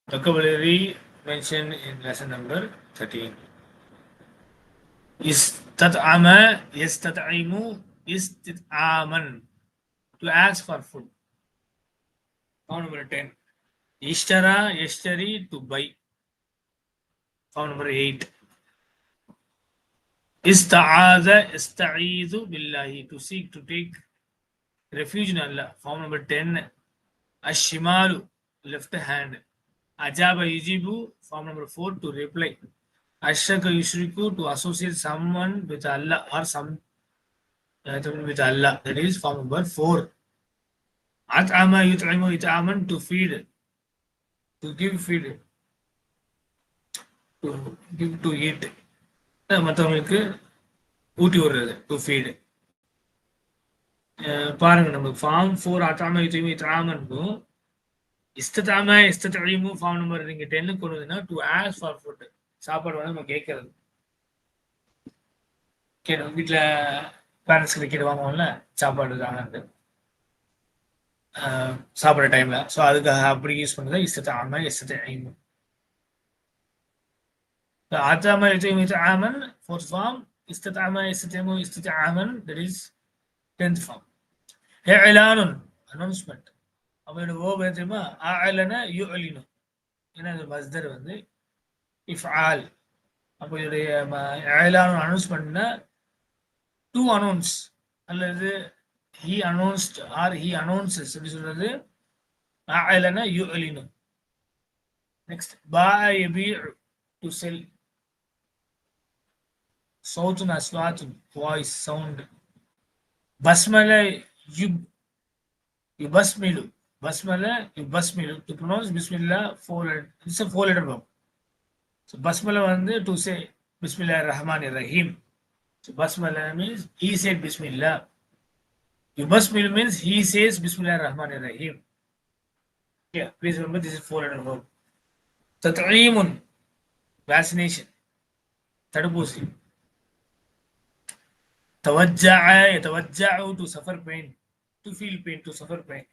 vocabulary mentioned in lesson number 13. Istat'ama, yastat'imu, istit'aman. To ask for food. Found number 10. Ishtara, yashtari, to buy. Found number 8. Ista'adha, ista'idu billahi, to seek, to take refuge in Allah. Found number 10. Ashimalu, left hand. Ajaba yujibu, form number 4, to reply. Ashraka yushriku, to associate someone with Allah or some with Allah. That is form number 4. At'ama yut'imu it'aman, to feed, to give feed, to give to eat. மற்றவங்களுக்கு ஊட்டி விடுறது, to feed. பாருங்க, நமக்கு form 4 அத்தாம யுத்தையும் இத்தாமனுக்கும் இஸ்தத்தாம இஸ்தத்தையும் form number நீங்க 10 கொண்டு வந்தீங்கன்னா to ask for food, சாப்பாடு வந்து நம்ம கேட்கறது. வீட்டில் பேரண்ட்ஸ் கிட்ட கேட்டு வாங்குவோம்ல சாப்பாடு தாங்க சாப்பிட்ற டைம்ல. ஸோ அதுக்கு அப்படி யூஸ் பண்ணுறது இஸ்தத்தாம இஸ்தத்தையும். அத்தாம யுத்தையும் இத்தாமன் ஃபோர்த் ஃபார்ம், இஸ்தத்தாம இஸ்தத்தையும் இஸ்தத்தாமன், தட் இஸ் 10th ஃபார்ம். இலானுன், அனௌன்ஸ்மெண்ட். அவனோட வேர்ப் என்ன தெரியுமா? அஅலன யுஅலினு. ஏன்னா இந்த மஸ்தர் வந்து இஃப்ஆல். அப்போ இதோடைய இலானுன் அனௌன்ஸ்மெண்ட்னா டு அனௌன்ஸ் அல்லது he announced or he announces அப்படி சொல்றது அஅலன யுஅலினு. நெக்ஸ்ட் பா யபீஉ, டு செல். சௌத்துன் அஸ்வாத்துன், வாய்ஸ், சவுண்ட். பஸ்மல யுபஸ்மிலு, basmala yubasmilu, to pronounce bismillah 4 letter. It's a 4-letter verb. So basmala வந்து to say bismillah ar-rahman ar-rahim. So basmala means he said bismillah. Yubasmilu means he says bismillah ar-rahman ar-rahim. Yeah, please remember this is 4-letter verb. Tat'imun, vaccination, தடுப்பூசி. tawajja'a yatawajja'u, to suffer pain, to feel pain, to suffer pain.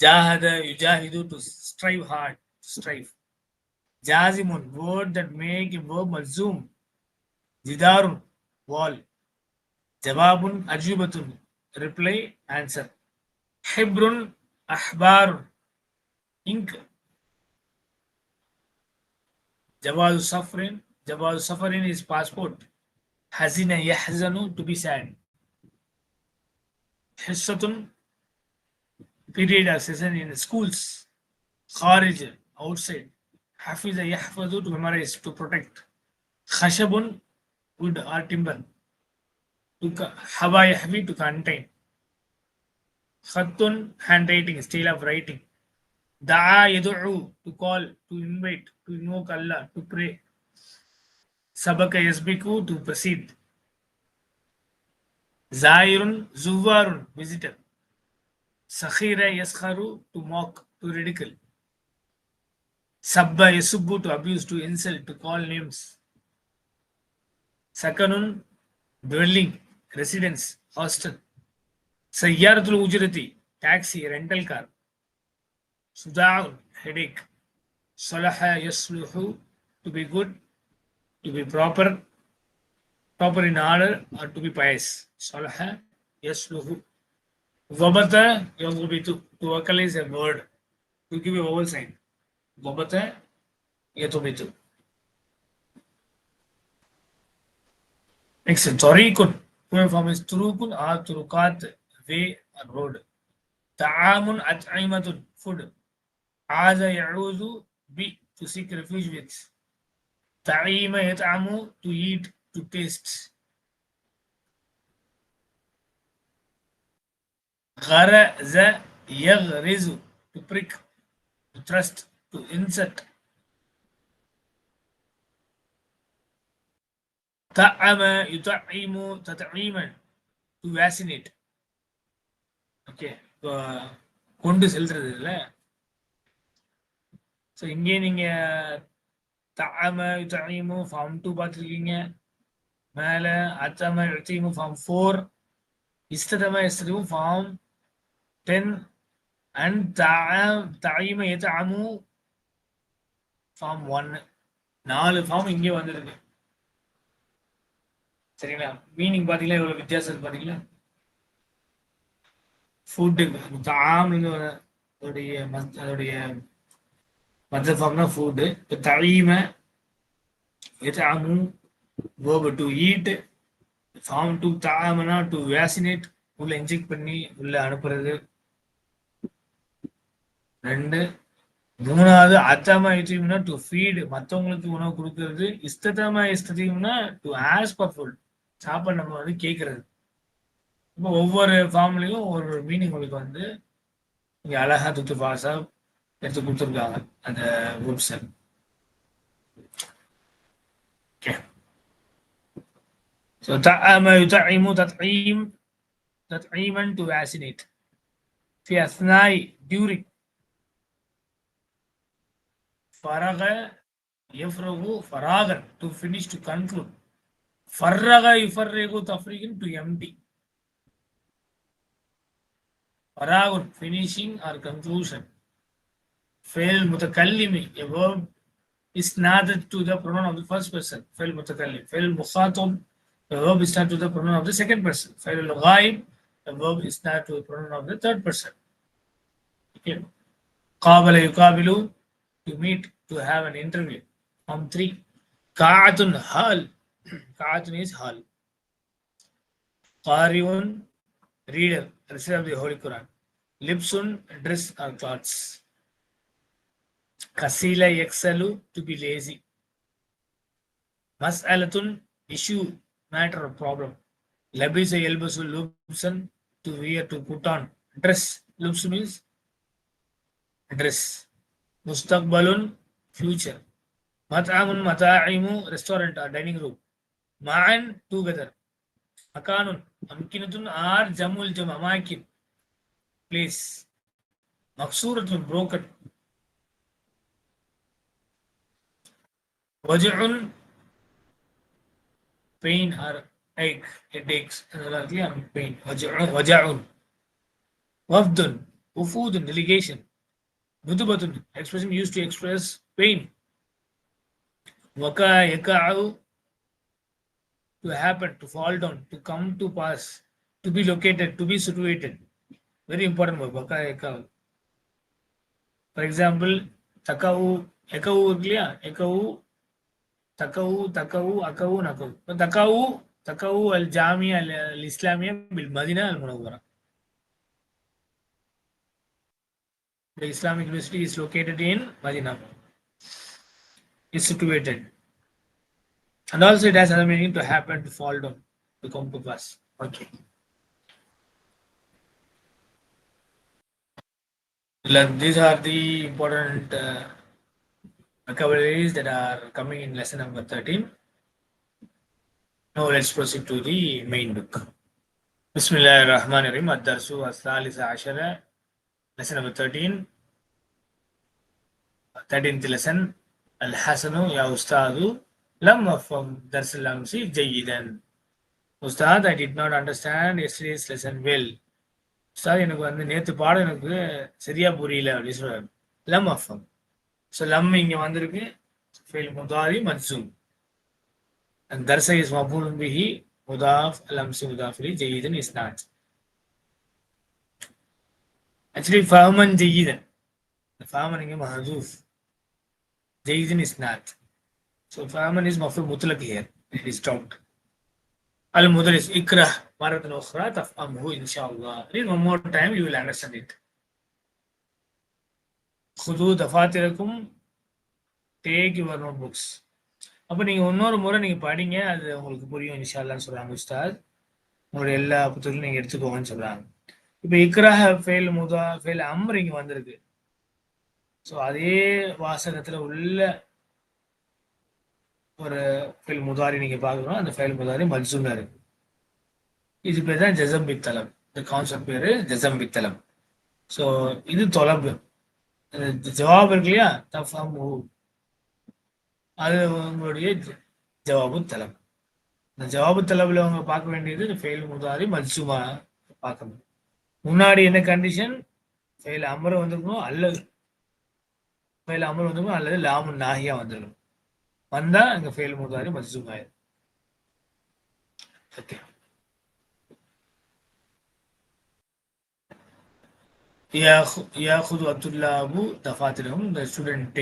Jahada yujahidu, to strive hard, to strive. Jazimun, word that make a verb malzoom. Jidarun, wall. Jawabun, ajubatun, reply, answer. Hibrun, ahbarun, ink. Jawazu safarin is passport. Hazina yahzanu, to be sad. Hissatun, period or season in schools. Kharij, outside. Hafiza yahfazu, to memorize, to protect. Khashabun, wood or timber. Hawa yahwi, to contain. Khattun, handwriting, style of writing. Da'a yadu'u, to call, to invite, to invoke Allah, to pray. Sabaka yasbiku, to proceed. Zairun, zuwarun, visitor. Sakhira yaskharu, to mock, to ridicule. Sabba yasubbu, to abuse, to insult, to call names. Sakanun, dwelling, residence, hostel. Sayyaratul ujrati, taxi, rental car. Suda'un, headache. Salaha yasluhu, to be good, to be proper in order, or to be pious. Salaha yasluhu. Vabata yagubitu, to vocalize a word, to give a vowel sign. Vabata yatubitu. Next, tariqun, plural form is turukun or turukat, way or road. Ta'amun at'imatun, food. Aza ya'uzu, bi, to seek refuge with. Ta'ima yat'amu, to eat, to taste. Gharaza yaghrizu, to prick, to thrust, to insert. Ta'ama yut'imu tat'iman, to vaccinate. Okay, கொண்டு செல்றது இல்ல. So இங்கே நீங்க தஅம யுத்இமு form 2 பார்த்துருக்கீங்க. மேல அத்தம யுத்இமு form 4, இஸ்ததம யஸ்ததிமு form 10 and ta'ima yat'amu form 1 4 form இங்கே வந்துருக்கு. சரிங்களா? மீனிங் பாத்தீங்களா எவ்வளவு வித்தியாசம் இருக்கு பாத்தீங்களா? ஃபுட்டு தாம்னு அதோடைய மற்ற ஃபார்ம்னா ஃபுட்டு. இப்போ தலீம எதாமு verb to eat, ஃபார்ம் 2 தாமனா டு வேசினேட், உள்ள இன்ஜெக்ட் பண்ணி உள்ள அனுப்புறது. 2 3வது அத்தமா யுத்தீம்னா டு ஃபீட், மற்றவங்களுக்கு உணவு கொடுக்கறது. இஸ்தமா இஸ்தீம்னா டு ஆஸ்க் ஃபார் ஃபுட், சாப்பாடு நம்ம வந்து கேட்கறது. இப்போ ஒவ்வொரு ஃபார்ம்லையும் ஒரு மீனிங் உங்களுக்கு வந்து இங்கே அழகா துத்து பாசா எடுத்து கொடுத்துருக்காங்க அந்த வெப்சைட். ஓகே. ஸோ தஅம யுதஇமு تطعيما to vaccinate. في أثناء during. فرغ يفرغ فراغا to finish to conclude. فرغ يفرغ تفريغ to empty. فراغ finishing or conclusion. فعل متكلم a verb is added to the pronoun of the first person. فعل متكلم. فعل مخاطب a verb is added to the pronoun of the second person. فعل الغائب a verb is added to the pronoun of the third person. Okay. قابل يقابل to meet, to have an interview. Form 3. قاعة hall. قاعة is hall. قارئ reader, reciter of the Holy Quran. Libsun dress or clothes. Kasila yaksalu to be lazy. Mas'alatun issue, matter or problem. Labisa yalbasu lubsan to wear, to put on. Dress, lubs means dress. Mustaqbalun future. Mat'amun mata'imu restaurant or dining room. Ma'an together. Makanun amkinatun are jamul jam amakin place. Maksuratun broken. Waj'un pain or ache, headaches. Pain. Waj'un. Wafdun ufudun delegation. Nudubatun expression used to express pain. Waka yaka'u to happen, to fall down, to come to pass, to be located, to be situated. Very important word. Waka yaka'u. For example, takau, ekau இல்லையா? ekau, takau, akau, nakau. Takau al-Jamia al-Islamia bil-Madina al-Munawwara. The Islamic University is located in Madina. Is situated. And also it has another meaning, to happen, to fall down, to come to pass. Okay. These are the important vocabularies that are coming in lesson number 13. Now let's proceed to the main book. Bismillahirrahmanirrahim. Ad-Darsu As-Salisa Ashara. Lesson number 13. 13th lesson. Al-Hasanu Ya Ustadu. Lam afam Darsul Amsi Jayidan. Ustad, I did not understand yesterday's lesson well. Ustad, எனக்கு வந்து நேத்து பாடம் எனக்கு சரியா புரியல அப்படின்னு சொல்றாரு. லம் அஃபம். ஸோ லம் இங்க வந்திருக்கு. Fail முதாரி மன்சூம். And darsa is maf'ulun bihi, mudaf, al-amsi mudaf ilayhi, jayidan is not. Actually, fahman jayidan. The fahman is mahzuf. Jayidan is not. So fahman is maf'ul mutlaq here. It is stopped. Al-mudaris ikrah maratan ukhra tafhamhu inshallah. Read one more time, you will understand it. Khudu dafatirakum, take your notebooks. அப்போ நீங்கள் இன்னொரு முறை நீங்கள் படிங்க, அது உங்களுக்கு புரியும் இன்ஷால்லான்னு சொல்கிறாங்க உஸ்தாத். உங்களுடைய எல்லா புத்தகங்களும் நீங்கள் எடுத்துக்கோங்கன்னு சொல்கிறாங்க. இப்போ இக்ராஹ ஃபெயில் முதா ஃபெயில் அம்ர் இங்கே வந்திருக்கு. ஸோ அதே வாசகத்தில் உள்ள ஒரு ஃபெயில் முதாரி நீங்கள் பார்க்கணும். அந்த ஃபெயில் முதாரி மல்சூமாக இருக்கு. இது பேர் தான் ஜசம் பித்தலம். இந்த கான்செப்ட் பேர் ஜசம் பித்தலம். ஸோ இது தொலம்பு. ஜவாப் இருக்கு இல்லையா, தஃபம், அது உங்களுடைய ஜவாபு தலம். இந்த ஜவாபு தலவில் அவங்க பார்க்க வேண்டியது ஃபெயில் முதாரி மல்சூமா பார்க்கணும். முன்னாடி என்ன கண்டிஷன், ஃபெயில் அமர வந்திருக்கணும் அல்லது ஃபெயில் அமர் வந்துருக்கும் அல்லது லாமுன் நாஹியா வந்துடும். வந்தா இங்க ஃபெயில் முதாரி மஜ்சூம் ஆயிடும். ஓகே. யாஹுது அப்துல்லாஹு தஃபாத்திரஹும், the student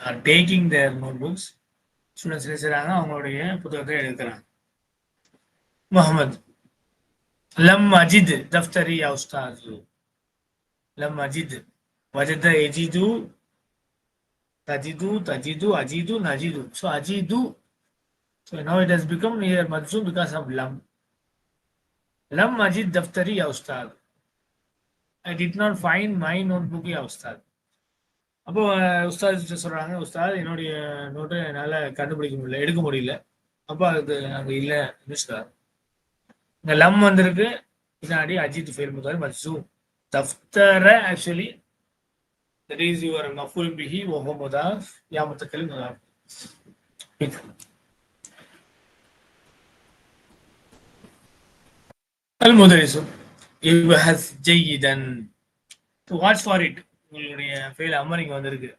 are taking their notebooks. Students என்ன செய்றாங்க, அவங்களுடைய புத்தகத்தை எடுக்கிறாங்க. முஹம்மது லம் அஜித் தஃப்தரி யா உஸ்தாது. லம் Ajith வஜத எஜிது tajidu tajidu ajidu najidu. So ajidu, so now it has become here majzum because of lam. Lam ajid daftari ya ustad. I did not find my notebook ya ustad. அப்போ உஸ்தாத் சொல்றாங்க, உஸ்தாத் என்னுடைய நோட்டை என்னால் கண்டுபிடிக்க முடியல, எடுக்க முடியல. அப்போ அது அங்கே இல்லை சார். இங்கே லம் வந்திருக்கு, பின்னாடி அஜித் ஃபெயில் முதாரி மஜ்சூம். தஃப்தர actually that is your maf'ul bihi wa huwa mudaf ya mutakallim mudaf. المدرس يبحث جيدا. to watch for it. உங்களுடைய ஃபெயில் அமர் இங்க வந்திருக்கு,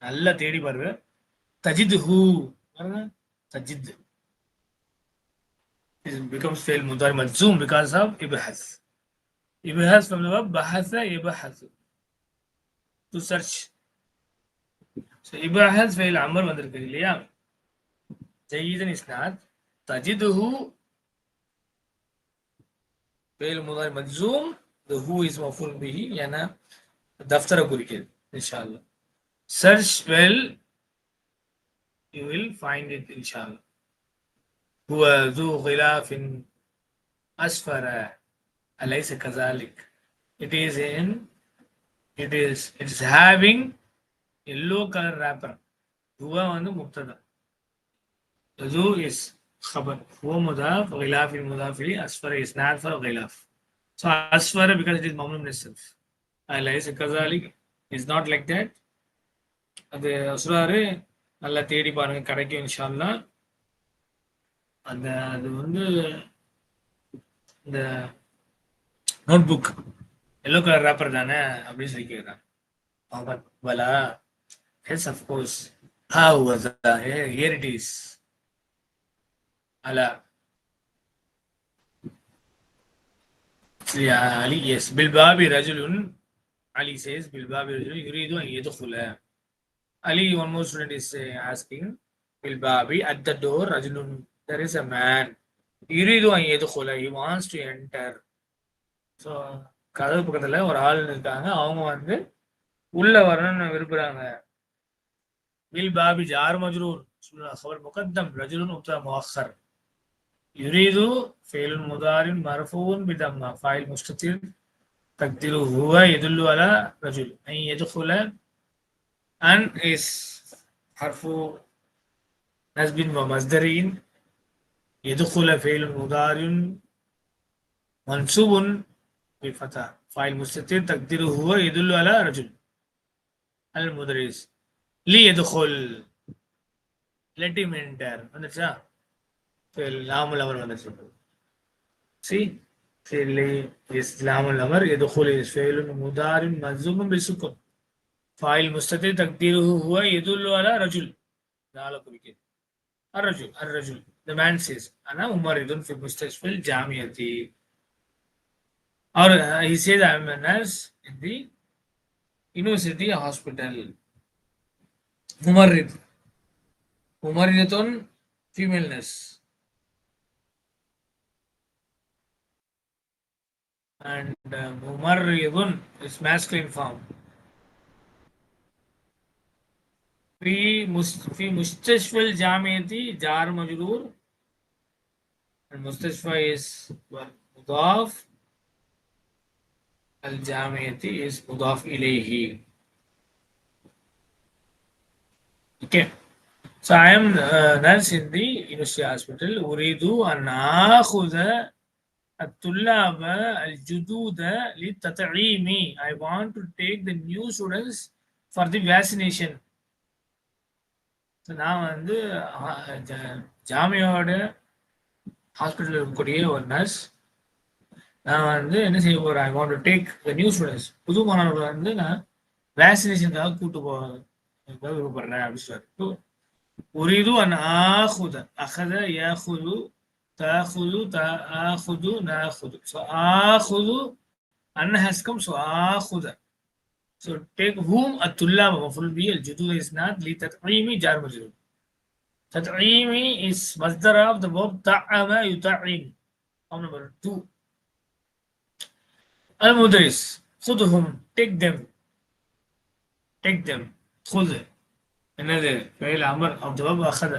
நல்லா தேடி பாருங்க. தஜித் ஹூ பாருங்க, தஜித் it becomes fail mudari majzum because of ibhas. Ibhas from the verb bahasa yabhasu, to search. So ibhas fail Amar வந்திருக்கு இல்லையா? ஜயீதன் is not. தஜிதுஹு fail mudari majzum, the who is maf'ul bihi, ஏன்னா தஃப்தரை குறிக்கிறது. இன்ஷாஅல்லாஹ் search well, you will find it inshallah. هو ذو غلاف أسفر أليس كذلك. It is having yellow color wrapper. هو வந்து முப்ததா, ذو is خبر, هو مضاف, غلاف مضاف إليه, أسفر is not for غلاف. So أسفر because it is mamnun min as-sarf. أليس كذلك is not like that. அது சொல்றாரு, நல்லா தேடி பாருங்க, கிடைக்கும் இன்ஷால்லா. அந்த அது வந்து இந்த நோட்புக் எல்லோ கலர் ரேப்பர் தானே அப்படின்னு சொல்லி கேட்குறாங்க. பலா, yes of course. How was here it is. அலா Ali, yes. Bilbabi rajulun, Ali says, Bilbabi rajulun yuridu an yadkhula. Ali, one more student is asking, Bilbabi, at the door, rajulun, there is a man. Yuridu an yadkhula, he wants to enter. So கதவு பக்கத்துல ஒரு ஆள் இருக்காங்க, அவங்க வந்து உள்ள வரணும்னு விரும்புறாங்க. Bill Bobby jar மஜ்ரூர் خبر مقدم رجل مبتدا مؤخر. يريد فعل مضارع مرفوع بضمه فاعل مستتر تقديره هو يدل على رجل. أن يدخل أن is حرف نصب ومصدر. يدخل فعل مضارع منصوب بفتح فاعل مستتر تقديره هو يدل على رجل. المدرس ليدخل, let him enter. வந்துச்சா? லாமுல் அமர் வந்துச்சு. see is லாமுல் Amar, يدخل is فعل مضارع مجزوم بالسكون فاعل مستتر تقديره هو يدل على رجل. நாளை குறிக்கிறது. الرجل the man says أنا ممرض في مستشفى الجامعة. or he says I am a nurse in the university hospital. ممرضة female nurse, and ممرض is masculine form. في مستشفى الجامعة جار مجرور, and مستشفى is مضاف, الجامعة is مضاف إليه. Okay, so I am a nurse in the university hospital. أريد أن آخذ الطلاب الجدد للتطعيم. I want to take the new students for the vaccination. So நான் வந்து ஜாமியாவோட hospital இருக்கக்கூடிய ஒரு nurse. நான் வந்து என்ன செய்ய போறேன், I want to take the new students, புது மாணவர்கள் வந்து நான் வேக்சினேஷனுக்காக கூட்டு விருப்பப்படுறேன் அப்படின்னு சொல்றாரு. உரிது அன் ஆஹுத அகத யாஹுது தாஹுது தாஹுது நாஹுது. ஸோ ஆஹுது அன் has come, so ஆஹுத. So take whom at-tullab maf'ul bihi, al-judud is not li tat'imi jar majrur. Tat'imi is masdar of the verb ta'ama yuta'im. Form number 2. Al-mudris khudhum, take them. Take them. خذ என்னது ஃபைல் அமர் of the verb அகத.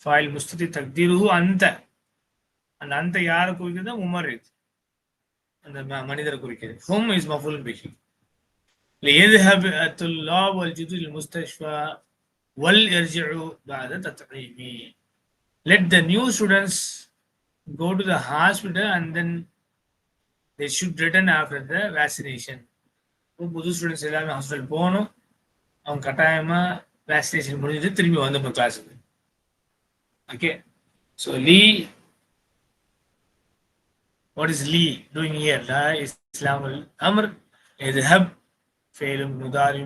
ஃபைல் முஸ்ததிர் தக்தீருஹு அன்த. அந்த அந்த யாரை குறிக்கிறது? முமர்ரித், அந்த மனிதரை குறிக்கிறது. ஹும் இஸ் மஃபூல் பிஹி. ليذهب الطلاب والجدد للمستشفى وليرجعوا بعد تطعيمه. Let the new students go to the hospital and then they should return after the vaccination. புது ஸ்டூடெண்ட்ஸ் எல்லாமே ஹாஸ்பிட்டல் போகணும், அவங்க கட்டாயமா வேக்சினேஷன் முடிஞ்சது திரும்பி வந்து கிளாஸுக்கு. Okay, so Lee, what is Lee doing here? La Islam al-Amr, idhab, فعل مضارع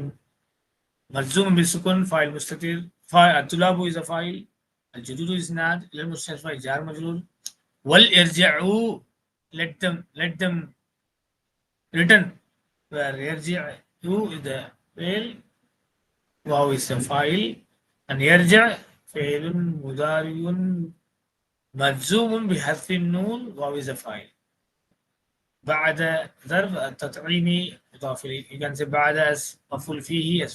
ملزوم بالسكون، فاعل مستتر، فاعل الطلاب is a فاعل، الجدود is not، للمستشفى جار مجرور، والارجعوا let them return، where يرجعوا is the فعل، واو is a فاعل، and يرجع فعل مضارع ملزوم بحذف النون، واو is a فاعل. بعد ظرف التطعيم مضاف إليه، you can say بعد as مفعول فيه as